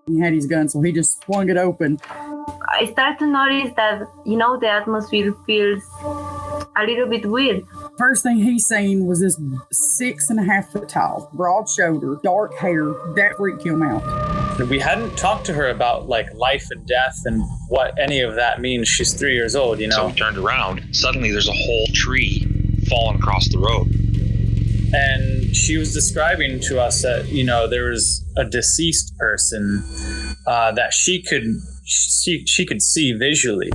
He had his gun, so he just swung it open. I start to notice that, the atmosphere feels a little bit weird. First thing he seen was this 6.5 foot tall, broad shoulder, dark hair. That freaked him out. We hadn't talked to her about life and death and what any of that means. She's 3 years old, So we turned around. Suddenly there's a whole tree falling across the road. And she was describing to us that, there was a deceased person that she could see visually.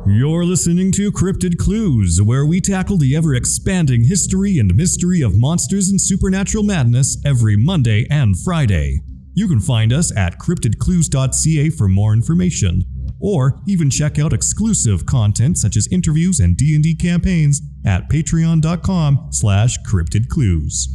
You're listening to Cryptid Clues, where we tackle the ever-expanding history and mystery of monsters and supernatural madness every Monday and Friday. You can find us at CryptidClues.ca for more information, or even check out exclusive content such as interviews and D&D campaigns at patreon.com/CryptidClues.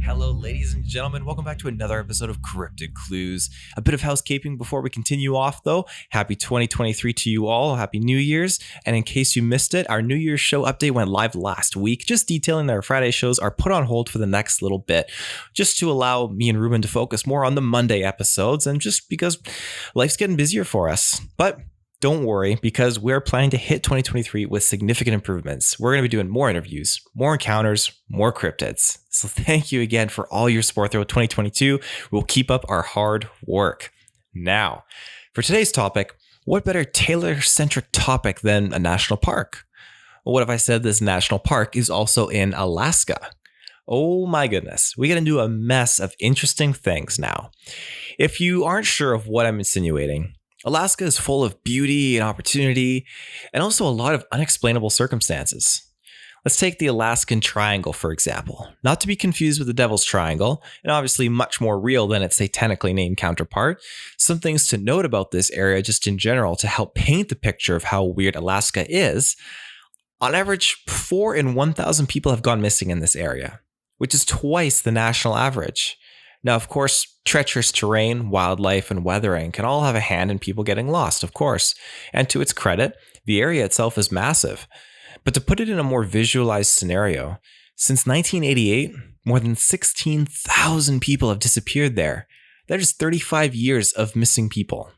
Hello, ladies and gentlemen. Welcome back to another episode of Cryptid Clues. A bit of housekeeping before we continue off, though. Happy 2023 to you all. Happy New Year's. And in case you missed it, our New Year's show update went live last week, just detailing that our Friday shows are put on hold for the next little bit, just to allow me and Reuben to focus more on the Monday episodes, and just because life's getting busier for us. But don't worry, because we're planning to hit 2023 with significant improvements. We're going to be doing more interviews, more encounters, more cryptids. So thank you again for all your support throughout 2022. We'll keep up our hard work. Now, for today's topic, what better Taylor-centric topic than a national park? Well, what if I said this national park is also in Alaska? Oh my goodness, we get into a mess of interesting things now. If you aren't sure of what I'm insinuating, Alaska is full of beauty and opportunity, and also a lot of unexplainable circumstances. Let's take the Alaskan Triangle, for example. Not to be confused with the Devil's Triangle, and obviously much more real than its satanically named counterpart. Some things to note about this area just in general to help paint the picture of how weird Alaska is. On average, 4 in 1,000 people have gone missing in this area, which is twice the national average. Now, of course, treacherous terrain, wildlife, and weathering can all have a hand in people getting lost, of course. And to its credit, the area itself is massive. But to put it in a more visualized scenario, since 1988, more than 16,000 people have disappeared there. That is 35 years of missing people.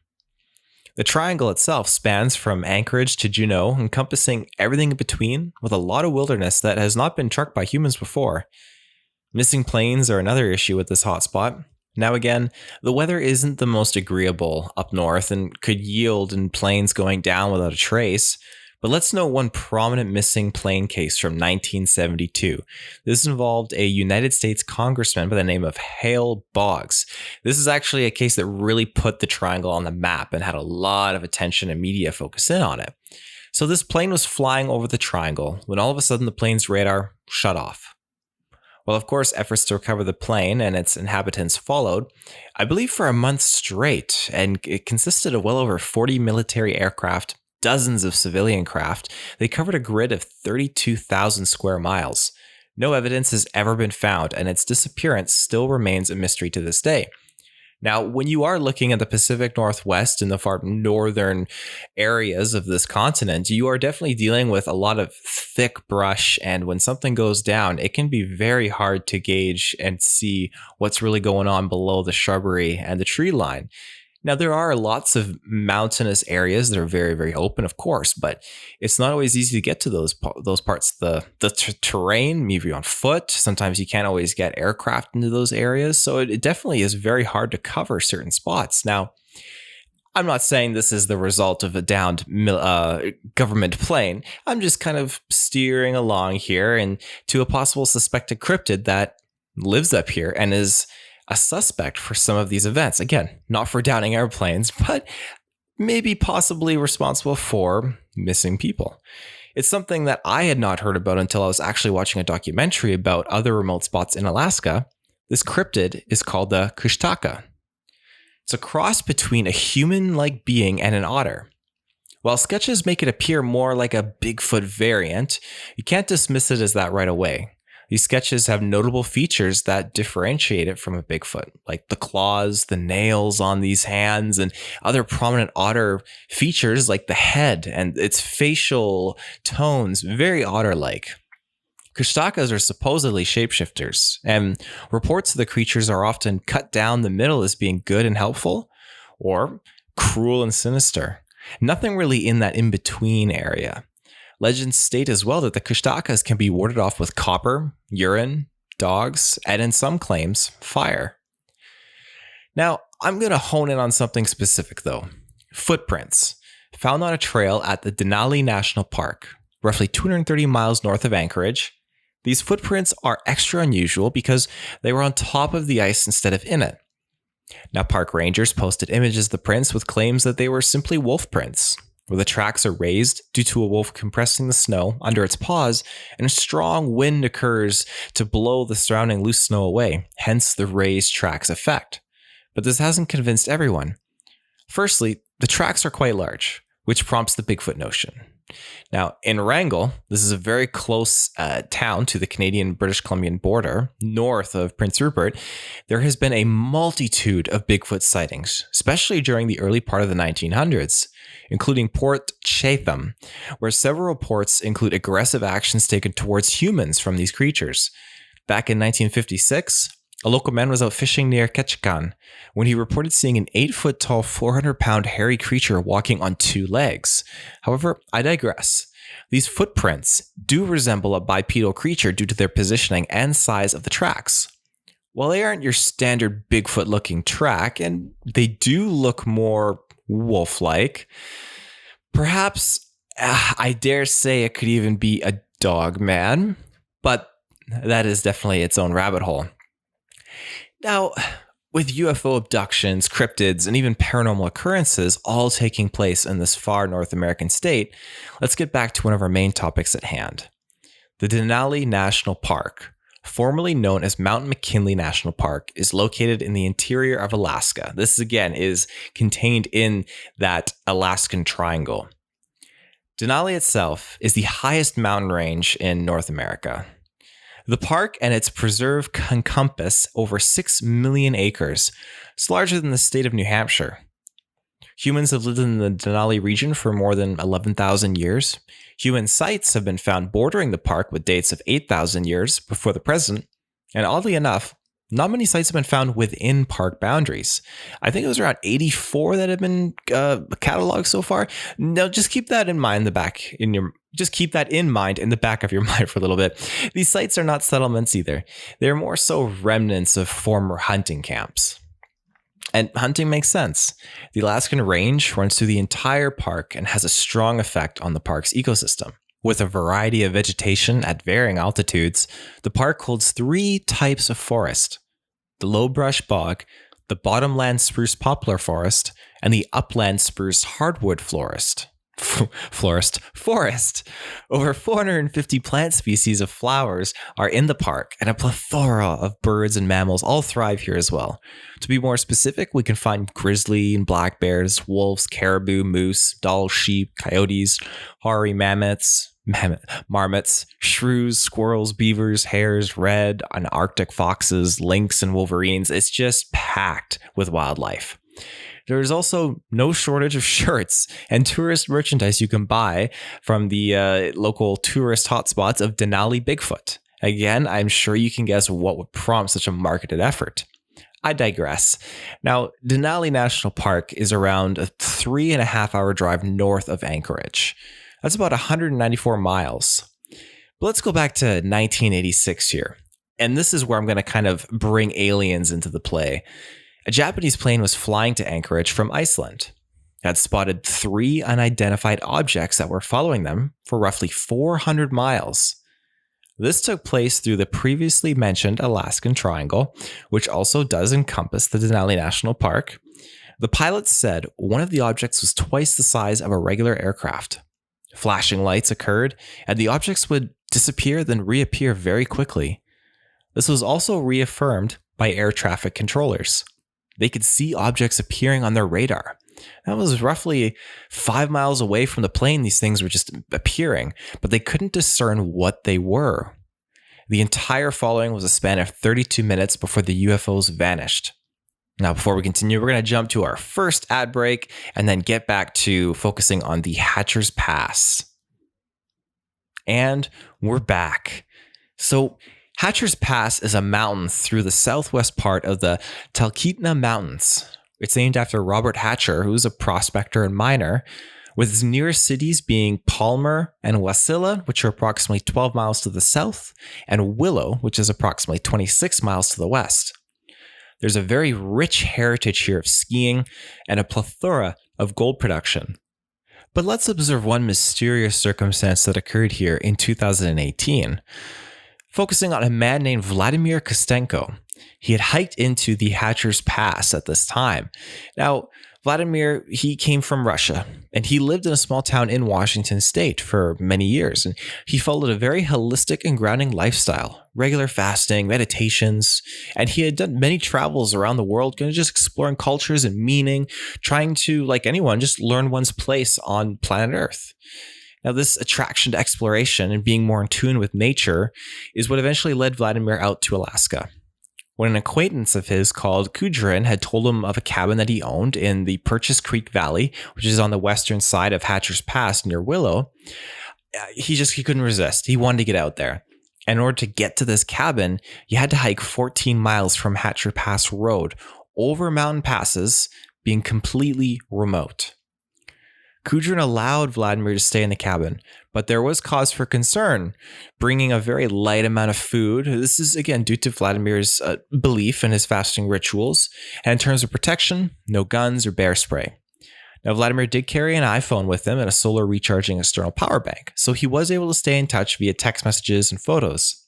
The triangle itself spans from Anchorage to Juneau, encompassing everything in between, with a lot of wilderness that has not been trucked by humans before. Missing planes are another issue with this hotspot. Now again, the weather isn't the most agreeable up north and could yield in planes going down without a trace. But let's note one prominent missing plane case from 1972. This involved a United States congressman by the name of Hale Boggs. This is actually a case that really put the triangle on the map and had a lot of attention and media focus in on it. So this plane was flying over the triangle when all of a sudden the plane's radar shut off. Well, of course, efforts to recover the plane and its inhabitants followed, I believe for a month straight, and it consisted of well over 40 military aircraft, dozens of civilian craft. They covered a grid of 32,000 square miles. No evidence has ever been found, and its disappearance still remains a mystery to this day. Now, when you are looking at the Pacific Northwest and the far northern areas of this continent, you are definitely dealing with a lot of thick brush, and when something goes down, it can be very hard to gauge and see what's really going on below the shrubbery and the tree line. Now, there are lots of mountainous areas that are very, very open, of course, but it's not always easy to get to those parts. The terrain, maybe on foot, sometimes you can't always get aircraft into those areas, so it definitely is very hard to cover certain spots. Now, I'm not saying this is the result of a downed government plane. I'm just kind of steering along here and to a possible suspected cryptid that lives up here and is a suspect for some of these events. Again, not for downing airplanes, but maybe possibly responsible for missing people. It's something that I had not heard about until I was actually watching a documentary about other remote spots in Alaska. This cryptid is called the Kushtaka. It's a cross between a human-like being and an otter. While sketches make it appear more like a Bigfoot variant, you can't dismiss it as that right away. These sketches have notable features that differentiate it from a Bigfoot, like the claws, the nails on these hands, and other prominent otter features like the head and its facial tones, very otter-like. Kushtaka's are supposedly shapeshifters, and reports of the creatures are often cut down the middle as being good and helpful, or cruel and sinister. Nothing really in that in-between area. Legends state as well that the Kushtakas can be warded off with copper, urine, dogs, and in some claims, fire. Now, I'm going to hone in on something specific though. Footprints found on a trail at the Denali National Park, roughly 230 miles north of Anchorage. These footprints are extra unusual because they were on top of the ice instead of in it. Now, park rangers posted images of the prints with claims that they were simply wolf prints, where the tracks are raised due to a wolf compressing the snow under its paws, and a strong wind occurs to blow the surrounding loose snow away, hence the raised tracks effect. But this hasn't convinced everyone. Firstly, the tracks are quite large, which prompts the Bigfoot notion. Now, in Wrangell, this is a very close town to the Canadian-British Columbian border, north of Prince Rupert. There has been a multitude of Bigfoot sightings, especially during the early part of the 1900s, including Port Chatham, where several reports include aggressive actions taken towards humans from these creatures. Back in 1956, a local man was out fishing near Ketchikan when he reported seeing an 8-foot-tall, 400-pound hairy creature walking on 2 legs. However, I digress. These footprints do resemble a bipedal creature due to their positioning and size of the tracks. While they aren't your standard Bigfoot-looking track, and they do look more wolf-like, perhaps I dare say it could even be a dog man, but that is definitely its own rabbit hole. Now, with UFO abductions, cryptids, and even paranormal occurrences all taking place in this far North American state, let's get back to one of our main topics at hand. The Denali National Park, formerly known as Mount McKinley National Park, is located in the interior of Alaska. This, again, is contained in that Alaskan triangle. Denali itself is the highest mountain range in North America. The park and its preserve encompass over 6 million acres. It's larger than the state of New Hampshire. Humans have lived in the Denali region for more than 11,000 years. Human sites have been found bordering the park with dates of 8,000 years before the present. And oddly enough, not many sites have been found within park boundaries. I think it was around 84 that have been cataloged so far. Now, just keep that in mind Just keep that in mind in the back of your mind for a little bit. These sites are not settlements either. They're more so remnants of former hunting camps. And hunting makes sense. The Alaskan Range runs through the entire park and has a strong effect on the park's ecosystem. With a variety of vegetation at varying altitudes, the park holds 3 types of forest: the low brush bog, the bottomland spruce poplar forest, and the upland spruce hardwood forest. Over 450 plant species of flowers are in the park, and a plethora of birds and mammals all thrive here as well. To be more specific, we can find grizzly and black bears, wolves, caribou, moose, Dall sheep, coyotes, hoary marmots, shrews, squirrels, beavers, hares, red and Arctic foxes, lynx, and wolverines. It's just packed with wildlife. There is also no shortage of shirts and tourist merchandise you can buy from the local tourist hotspots of Denali Bigfoot. Again, I'm sure you can guess what would prompt such a marketed effort. I digress. Now, Denali National Park is around a 3.5-hour drive north of Anchorage. That's about 194 miles. But let's go back to 1986 here. And this is where I'm going to kind of bring aliens into the play. A Japanese plane was flying to Anchorage from Iceland. It had spotted 3 unidentified objects that were following them for roughly 400 miles. This took place through the previously mentioned Alaskan Triangle, which also does encompass the Denali National Park. The pilots said one of the objects was twice the size of a regular aircraft. Flashing lights occurred, and the objects would disappear then reappear very quickly. This was also reaffirmed by air traffic controllers. They could see objects appearing on their radar. That was roughly 5 miles away from the plane. These things were just appearing, but they couldn't discern what they were. The entire following was a span of 32 minutes before the UFOs vanished. Now, before we continue, we're going to jump to our first ad break and then get back to focusing on the Hatcher's Pass. And we're back. So, Hatcher's Pass is a mountain through the southwest part of the Talkeetna Mountains. It's named after Robert Hatcher, who's a prospector and miner, with its nearest cities being Palmer and Wasilla, which are approximately 12 miles to the south, and Willow, which is approximately 26 miles to the west. There's a very rich heritage here of skiing and a plethora of gold production. But let's observe one mysterious circumstance that occurred here in 2018. Focusing on a man named Vladimir Kostenko. He had hiked into the Hatcher's Pass at this time. Now, Vladimir, he came from Russia, and he lived in a small town in Washington state for many years. And he followed a very holistic and grounding lifestyle, regular fasting, meditations, and he had done many travels around the world, kind of just exploring cultures and meaning, trying to, like anyone, just learn one's place on planet Earth. Now, this attraction to exploration and being more in tune with nature is what eventually led Vladimir out to Alaska. When an acquaintance of his called Cuillin had told him of a cabin that he owned in the Purchase Creek Valley, which is on the western side of Hatcher's Pass near Willow, he couldn't resist. He wanted to get out there. And in order to get to this cabin, you had to hike 14 miles from Hatcher Pass Road over mountain passes, being completely remote. Cuillin allowed Vladimir to stay in the cabin, but there was cause for concern, bringing a very light amount of food. This is, again, due to Vladimir's belief in his fasting rituals. And in terms of protection, no guns or bear spray. Now, Vladimir did carry an iPhone with him and a solar recharging external power bank, so he was able to stay in touch via text messages and photos.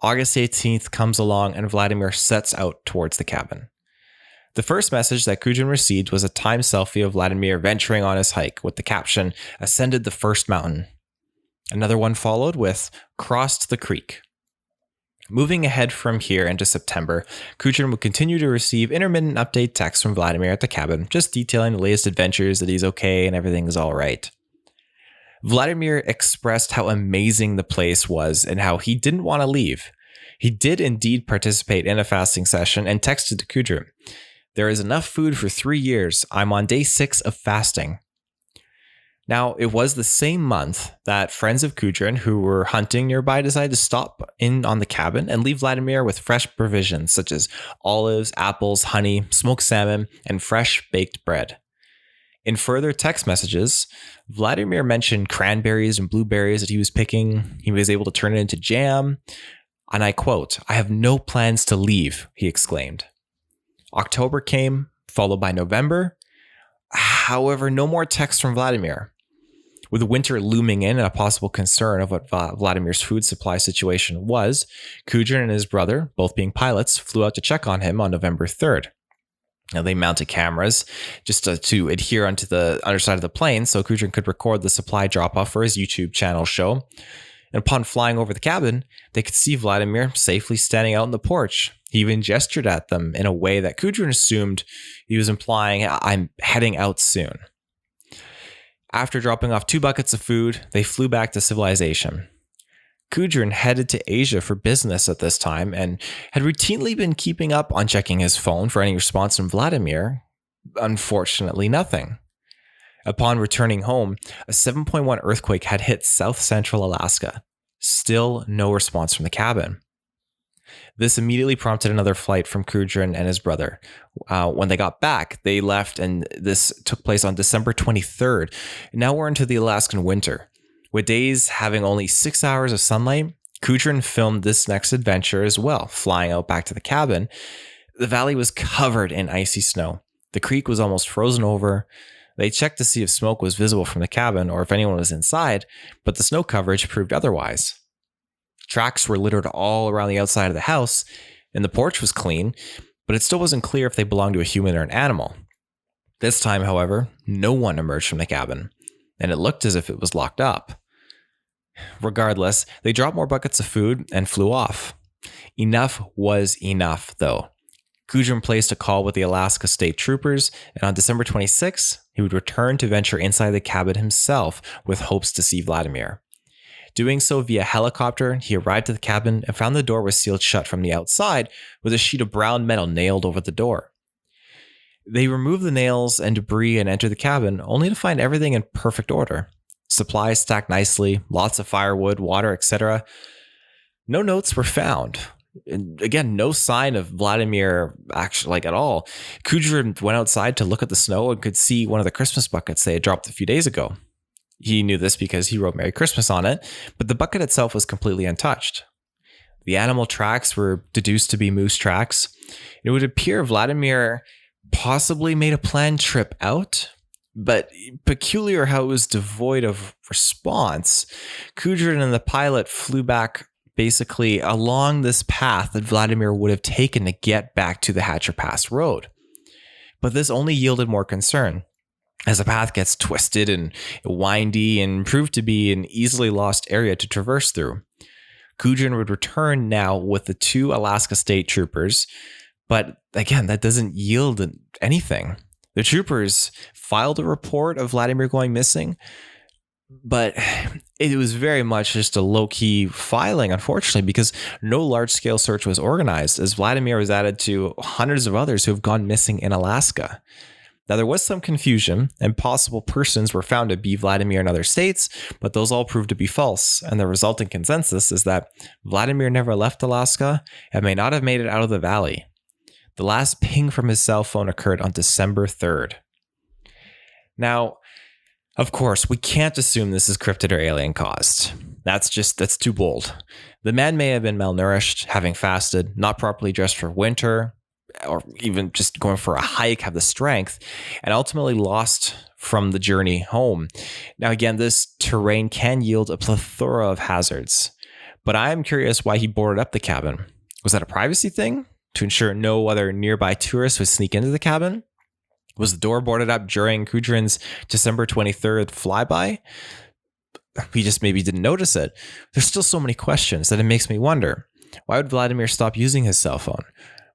August 18th comes along and Vladimir sets out towards the cabin. The first message that Cuillin received was a time selfie of Vladimir venturing on his hike with the caption, "Ascended the first mountain." Another one followed with, "Crossed the creek." Moving ahead from here into September, Cuillin would continue to receive intermittent update texts from Vladimir at the cabin, just detailing the latest adventures, that he's okay and everything is all right. Vladimir expressed how amazing the place was and how he didn't want to leave. He did indeed participate in a fasting session and texted to Cuillin, "There is enough food for 3 years. I'm on day 6 of fasting." Now, it was the same month that friends of Cuillin who were hunting nearby decided to stop in on the cabin and leave Vladimir with fresh provisions such as olives, apples, honey, smoked salmon, and fresh baked bread. In further text messages, Vladimir mentioned cranberries and blueberries that he was picking. He was able to turn it into jam. And I quote, "I have no plans to leave," he exclaimed. October came, followed by November. However, no more texts from Vladimir. With winter looming in and a possible concern of what Vladimir's food supply situation was, Cuillin and his brother, both being pilots, flew out to check on him on November 3rd. Now, they mounted cameras just to adhere onto the underside of the plane so Cuillin could record the supply drop-off for his YouTube channel show. And upon flying over the cabin, they could see Vladimir safely standing out on the porch. He even gestured at them in a way that Cuillin assumed he was implying, "I'm heading out soon." After dropping off 2 buckets of food, they flew back to civilization. Cuillin headed to Asia for business at this time and had routinely been keeping up on checking his phone for any response from Vladimir. Unfortunately, nothing. Upon returning home, a 7.1 earthquake had hit south central Alaska. Still no response from the cabin. This immediately prompted another flight from Cuillin and his brother. When they got back, they left, and this took place on December 23rd. Now we're into the Alaskan winter. With days having only 6 hours of sunlight, Cuillin filmed this next adventure as well, flying out back to the cabin. The valley was covered in icy snow. The creek was almost frozen over. They checked to see if smoke was visible from the cabin or if anyone was inside, but the snow coverage proved otherwise. Tracks were littered all around the outside of the house, and the porch was clean, but it still wasn't clear if they belonged to a human or an animal. This time, however, no one emerged from the cabin, and it looked as if it was locked up. Regardless, they dropped more buckets of food and flew off. Enough was enough, though. Cuillin placed a call with the Alaska State Troopers, and on December 26, he would return to venture inside the cabin himself with hopes to see Vladimir. Doing so via helicopter, he arrived at the cabin and found the door was sealed shut from the outside with a sheet of brown metal nailed over the door. They removed the nails and debris and entered the cabin, only to find everything in perfect order. Supplies stacked nicely, lots of firewood, water, etc. No notes were found. And again, no sign of Vladimir actually, at all. Cuillin went outside to look at the snow and could see one of the Christmas buckets they had dropped a few days ago. He knew this because he wrote Merry Christmas on it, but the bucket itself was completely untouched. The animal tracks were deduced to be moose tracks. It would appear Vladimir possibly made a planned trip out, but peculiar how it was devoid of response. Cuillin and the pilot flew back basically along this path that Vladimir would have taken to get back to the Hatcher Pass Road. But this only yielded more concern, as the path gets twisted and windy and proved to be an easily lost area to traverse through. Cuillin would return now with the 2 Alaska State Troopers, but again, that doesn't yield anything. The troopers filed a report of Vladimir going missing, but it was very much just a low-key filing, unfortunately, because no large-scale search was organized, as Vladimir was added to hundreds of others who have gone missing in Alaska. Now, there was some confusion, and possible persons were found to be Vladimir in other states, but those all proved to be false, and the resulting consensus is that Vladimir never left Alaska and may not have made it out of the valley. The last ping from his cell phone occurred on December 3rd. Now, of course, we can't assume this is cryptid or alien caused. That's too bold. The man may have been malnourished, having fasted, not properly dressed for winter, or even just going for a hike, have the strength, and ultimately lost from the journey home. Now, again, this terrain can yield a plethora of hazards, but I am curious why he boarded up the cabin. Was that a privacy thing to ensure no other nearby tourists would sneak into the cabin? Was the door boarded up during Cuillin's December 23rd flyby? He just maybe didn't notice it. There's still so many questions that it makes me wonder. Why would Vladimir stop using his cell phone?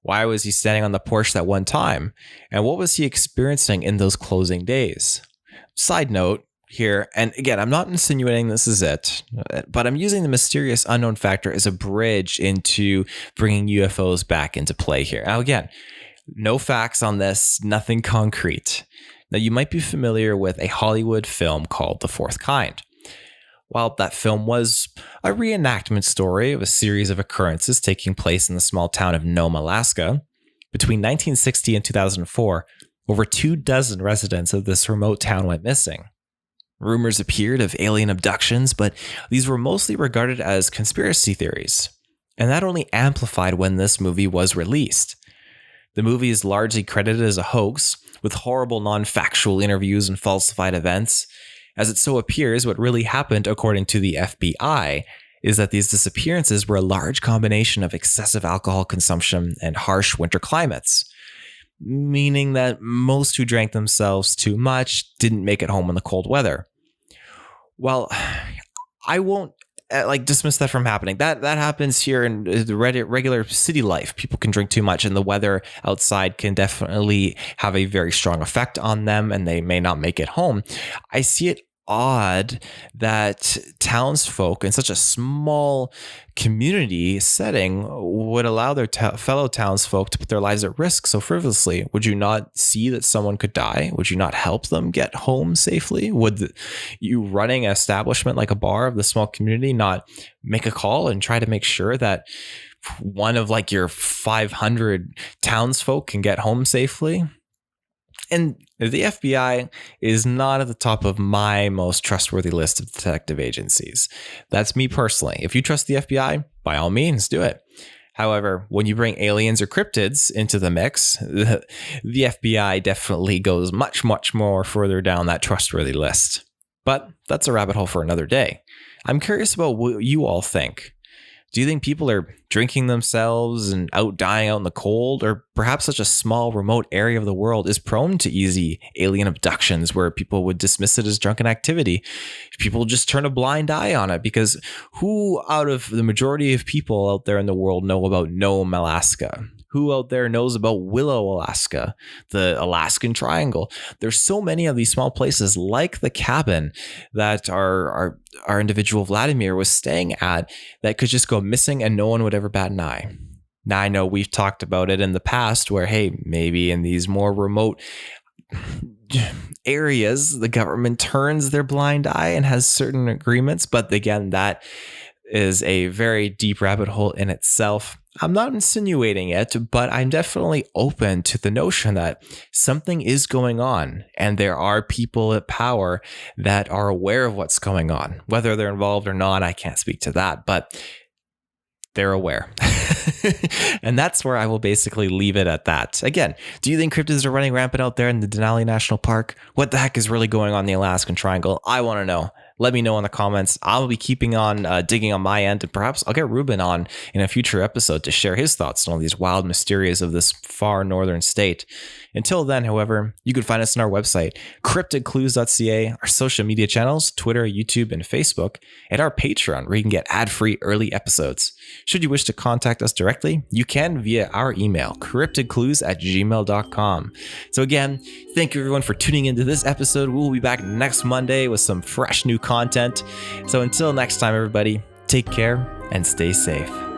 Why was he standing on the porch that one time? And what was he experiencing in those closing days? Side note here, and again, I'm not insinuating this is it, but I'm using the mysterious unknown factor as a bridge into bringing UFOs back into play here. Now, again, no facts on this, nothing concrete. Now, you might be familiar with a Hollywood film called The Fourth Kind. While that film was a reenactment story of a series of occurrences taking place in the small town of Nome, Alaska, between 1960 and 2004, over 24 residents of this remote town went missing. Rumors appeared of alien abductions, but these were mostly regarded as conspiracy theories, and that only amplified when this movie was released. The movie is largely credited as a hoax, with horrible non-factual interviews and falsified events. As it so appears, what really happened, according to the FBI, is that these disappearances were a large combination of excessive alcohol consumption and harsh winter climates, meaning that most who drank themselves too much didn't make it home in the cold weather. Well, I won't dismiss that from happening. That happens here in the regular city life. People can drink too much, and the weather outside can definitely have a very strong effect on them, and they may not make it home. I see it odd that townsfolk in such a small community setting would allow their fellow townsfolk to put their lives at risk so frivolously. Would you not see that someone could die? Would you not help them get home safely? Would you, running an establishment like a bar of the small community, not make a call and try to make sure that one of your 500 townsfolk can get home safely? And the FBI is not at the top of my most trustworthy list of detective agencies. That's me personally. If you trust the FBI, by all means, do it. However, when you bring aliens or cryptids into the mix, the FBI definitely goes much, much more further down that trustworthy list. But that's a rabbit hole for another day. I'm curious about what you all think. Do you think people are drinking themselves and dying out in the cold? Or perhaps such a small, remote area of the world is prone to easy alien abductions where people would dismiss it as drunken activity. People just turn a blind eye on it because who out of the majority of people out there in the world know about Nome, Alaska? Who out there knows about Willow, Alaska, the Alaskan Triangle? There's so many of these small places like the cabin that our individual Vladimir was staying at that could just go missing and no one would ever bat an eye. Now, I know we've talked about it in the past where, hey, maybe in these more remote areas, the government turns their blind eye and has certain agreements. But again, that is a very deep rabbit hole in itself. I'm not insinuating it, but I'm definitely open to the notion that something is going on and there are people at power that are aware of what's going on. Whether they're involved or not, I can't speak to that, but they're aware. And that's where I will basically leave it at that. Again, do you think cryptids are running rampant out there in the Denali National Park? What the heck is really going on in the Alaskan Triangle? I want to know. Let me know in the comments. I'll be keeping on digging on my end, and perhaps I'll get Reuben on in a future episode to share his thoughts on all these wild mysterious of this far northern state. Until then, however, you can find us on our website, CryptidClues.ca, our social media channels, Twitter, YouTube, and Facebook, and our Patreon, where you can get ad-free early episodes. Should you wish to contact us directly, you can via our email, cryptidclues@gmail.com. So again, thank you everyone for tuning into this episode. We'll be back next Monday with some fresh new content. So until next time, everybody, take care and stay safe.